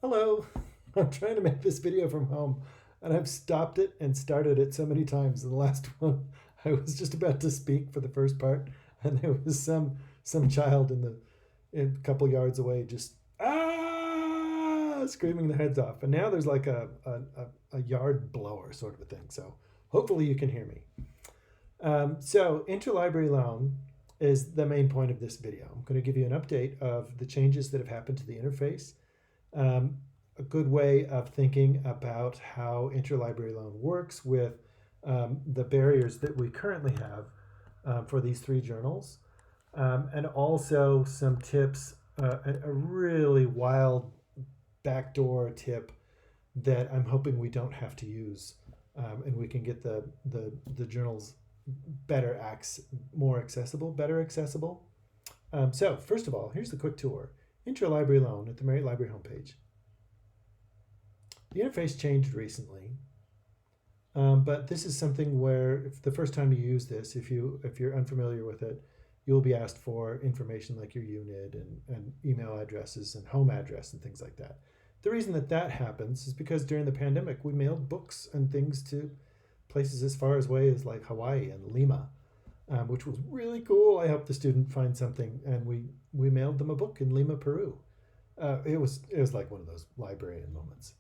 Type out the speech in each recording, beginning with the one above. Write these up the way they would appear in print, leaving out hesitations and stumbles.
Hello, I'm trying to make this video from home and I've stopped it and started it so many times. In the last one, I was just about to speak for the first part and there was some child in a couple yards away just screaming their heads off. And now there's like a yard blower sort of a thing. So hopefully you can hear me. So interlibrary loan is the main point of this video. I'm going to give you an update of the changes that have happened to the interface, um, a good way of thinking about how interlibrary loan works with the barriers that we currently have for these three journals, and also some tips, a really wild backdoor tip that I'm hoping we don't have to use, and we can get the journals more accessible, better accessible. So first of all, here's the quick tour. Interlibrary loan at the Marriott Library homepage. The interface changed recently, but this is something where if the first time you use this, if you're unfamiliar with it, you'll be asked for information like your unit and email addresses and home address and things like that. The reason that happens is because during the pandemic, we mailed books and things to places as far away as like Hawaii and Lima, which was really cool. I helped the student find something, and we mailed them a book in Lima, Peru. It was like one of those librarian moments.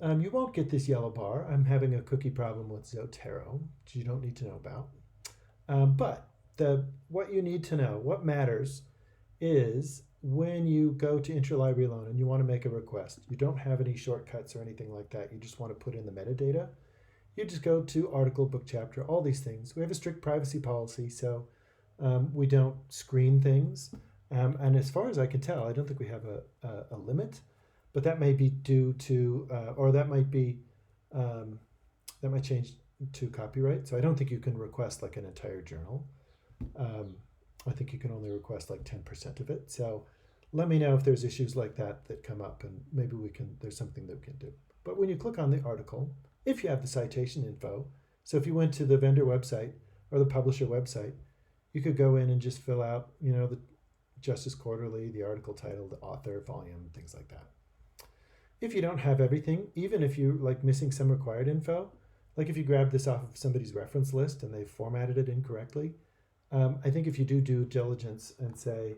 You won't get this yellow bar. I'm having a cookie problem with Zotero, which you don't need to know about. But what you need to know, what matters, is when you go to interlibrary loan and you want to make a request, you don't have any shortcuts or anything like that. You just want to put in the metadata. You just go to article, book, chapter, all these things. We have a strict privacy policy, so we don't screen things. And as far as I can tell, I don't think we have a limit, but that may be due to, or that might change to copyright. So I don't think you can request like an entire journal. I think you can only request like 10% of it. So let me know if there's issues like that come up, and maybe there's something that we can do. But when you click on the article, if you have the citation info, so if you went to the vendor website or the publisher website, you could go in and just fill out, the Justice Quarterly, the article title, the author, volume, things like that. If you don't have everything, even if you're like missing some required info, like if you grab this off of somebody's reference list and they formatted it incorrectly, I think if you do due diligence and say,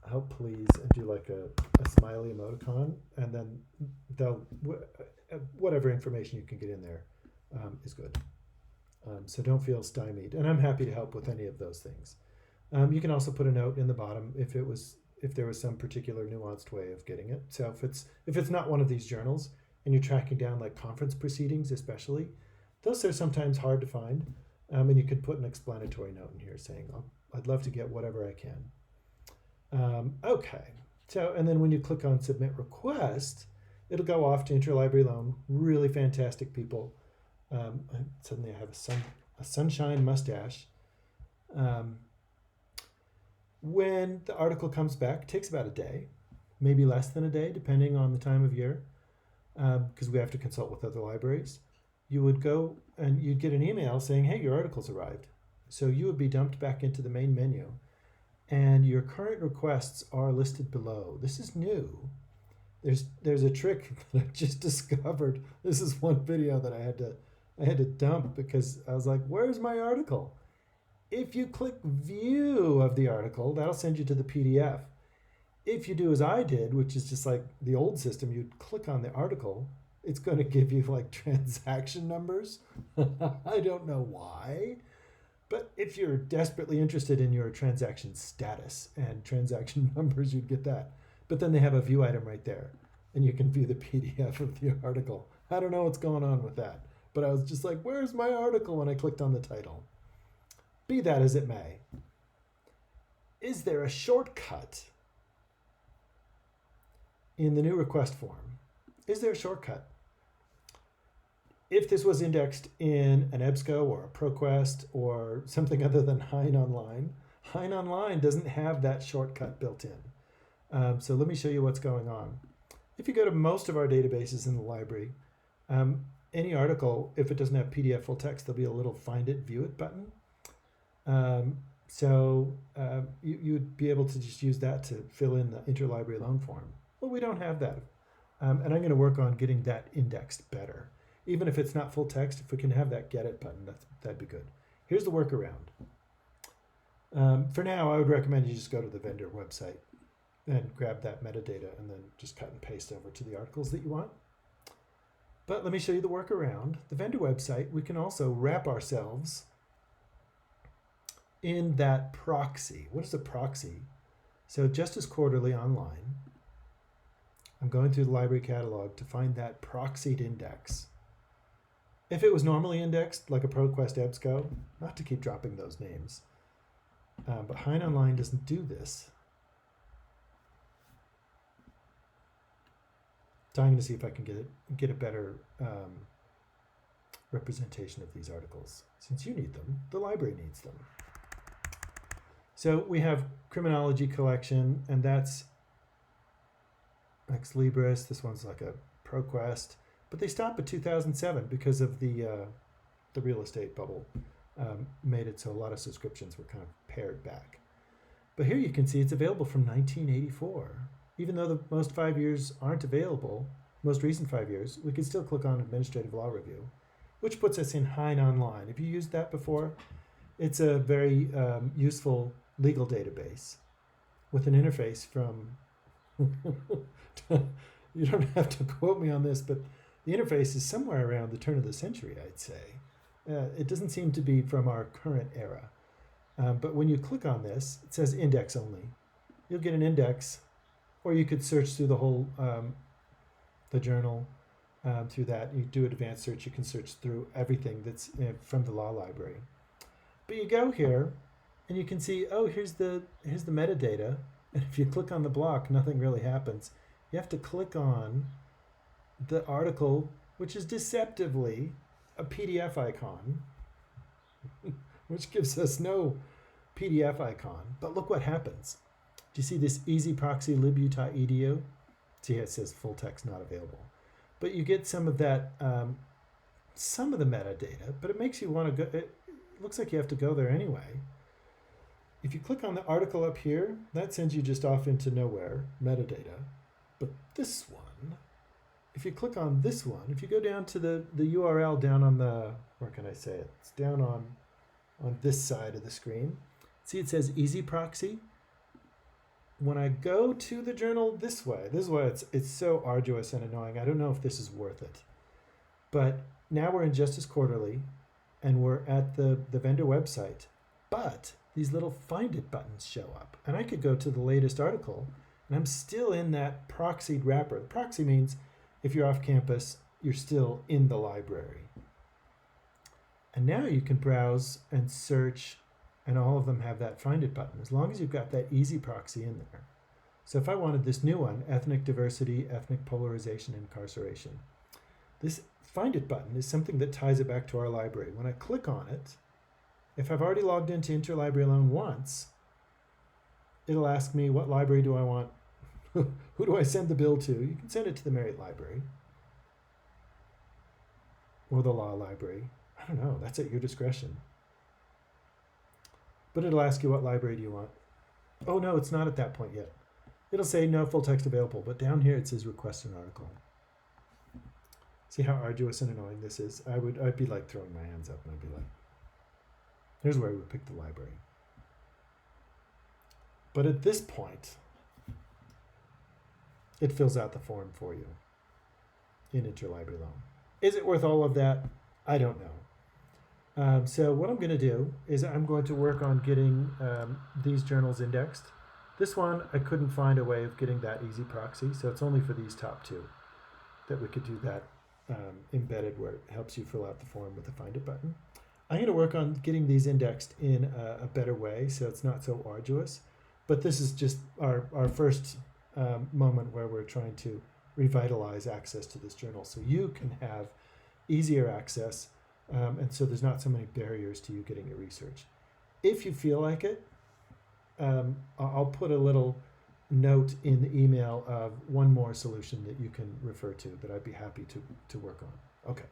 help please, and do like a smiley emoticon, and then whatever information you can get in there is good. So don't feel stymied, and I'm happy to help with any of those things. You can also put a note in the bottom if there was some particular nuanced way of getting it. So if it's not one of these journals and you're tracking down like conference proceedings, especially, those are sometimes hard to find. And you could put an explanatory note in here saying, I'd love to get whatever I can. Okay, so, and then when you click on submit request, it'll go off to interlibrary loan. Really fantastic people. Suddenly I have a sunshine mustache. When the article comes back, it takes about a day, maybe less than a day, depending on the time of year, because we have to consult with other libraries. You would go and you'd get an email saying, hey, your article's arrived. So you would be dumped back into the main menu, and your current requests are listed below. This is new. There's a trick that I just discovered. This is one video that I had to dump because I was like, where's my article? If you click view of the article, that'll send you to the PDF. If you do as I did, which is just like the old system, you'd click on the article, it's going to give you like transaction numbers. I don't know why, but if you're desperately interested in your transaction status and transaction numbers, you'd get that. But then they have a view item right there, and you can view the PDF of the article. I don't know what's going on with that, but I was just like, where's my article when I clicked on the title? Be that as it may, is there a shortcut in the new request form? Is there a shortcut? If this was indexed in an EBSCO or a ProQuest or something other than Hein Online doesn't have that shortcut built in. So let me show you what's going on. If you go to most of our databases in the library, any article, if it doesn't have PDF full text, there'll be a little find it, view it button. You'd be able to just use that to fill in the interlibrary loan form. Well, we don't have that. And I'm going to work on getting that indexed better. Even if it's not full text, if we can have that get it button, that'd be good. Here's the workaround. For now, I would recommend you just go to the vendor website and grab that metadata and then just cut and paste over to the articles that you want. But let me show you the workaround. The vendor website, we can also wrap ourselves in that proxy. What is a proxy? So Justice Quarterly online, I'm going through the library catalog to find that proxied index. If it was normally indexed, like a ProQuest EBSCO, not to keep dropping those names, but Hein Online doesn't do this. So I'm going to see if I can get a better representation of these articles. Since you need them, the library needs them. So we have Criminology Collection, and that's Ex Libris. This one's like a ProQuest, but they stopped at 2007 because of the real estate bubble. Made it so a lot of subscriptions were kind of pared back. But here you can see it's available from 1984. Even though the most 5 years aren't available, most recent 5 years, we can still click on Administrative Law Review, which puts us in Hein Online. Have you used that before? It's a very useful legal database with an interface from, you don't have to quote me on this, but the interface is somewhere around the turn of the century, I'd say. It doesn't seem to be from our current era. But when you click on this, it says index only. You'll get an index, or you could search through the whole, the journal through that. You do an advanced search, you can search through everything that's from the law library. But you go here, and you can see, oh, here's the metadata. And if you click on the block, nothing really happens. You have to click on the article, which is deceptively a PDF icon, which gives us no PDF icon. But look what happens. Do you see this easy proxy libutah.edu? See, it says full text not available. But you get some of that, some of the metadata, but it makes you want to go, it looks like you have to go there anyway. If you click on the article up here, that sends you just off into nowhere, metadata. But this one, if you click on this one, if you go down to the URL down on the, where can I say it? It's down on this side of the screen. See, it says easy proxy. When I go to the journal this way, this is why it's so arduous and annoying. I don't know if this is worth it. But now we're in Justice Quarterly, and we're at the vendor website. But these little find it buttons show up. And I could go to the latest article, and I'm still in that proxied wrapper. The proxy means if you're off campus, you're still in the library. And now you can browse and search, and all of them have that find it button, as long as you've got that easy proxy in there. So if I wanted this new one, ethnic diversity, ethnic polarization, incarceration, this find it button is something that ties it back to our library. When I click on it, if I've already logged into Interlibrary Loan once, it'll ask me, what library do I want? Who do I send the bill to? You can send it to the Marriott Library or the Law Library. I don't know, that's at your discretion. But it'll ask you, what library do you want? Oh no, it's not at that point yet. It'll say no full text available, but down here it says request an article. See how arduous and annoying this is? I'd be like throwing my hands up, and I'd be like, here's where we would pick the library. But at this point, it fills out the form for you in Interlibrary Loan. Is it worth all of that? I don't know. So what I'm going to do is I'm going to work on getting these journals indexed. This one, I couldn't find a way of getting that easy proxy, so it's only for these top two that we could do that embedded, where it helps you fill out the form with the Find It button. I'm going to work on getting these indexed in a better way so it's not so arduous. But this is just our first moment where we're trying to revitalize access to this journal so you can have easier access, and so there's not so many barriers to you getting your research. If you feel like it, I'll put a little note in the email of one more solution that you can refer to that I'd be happy to work on. Okay.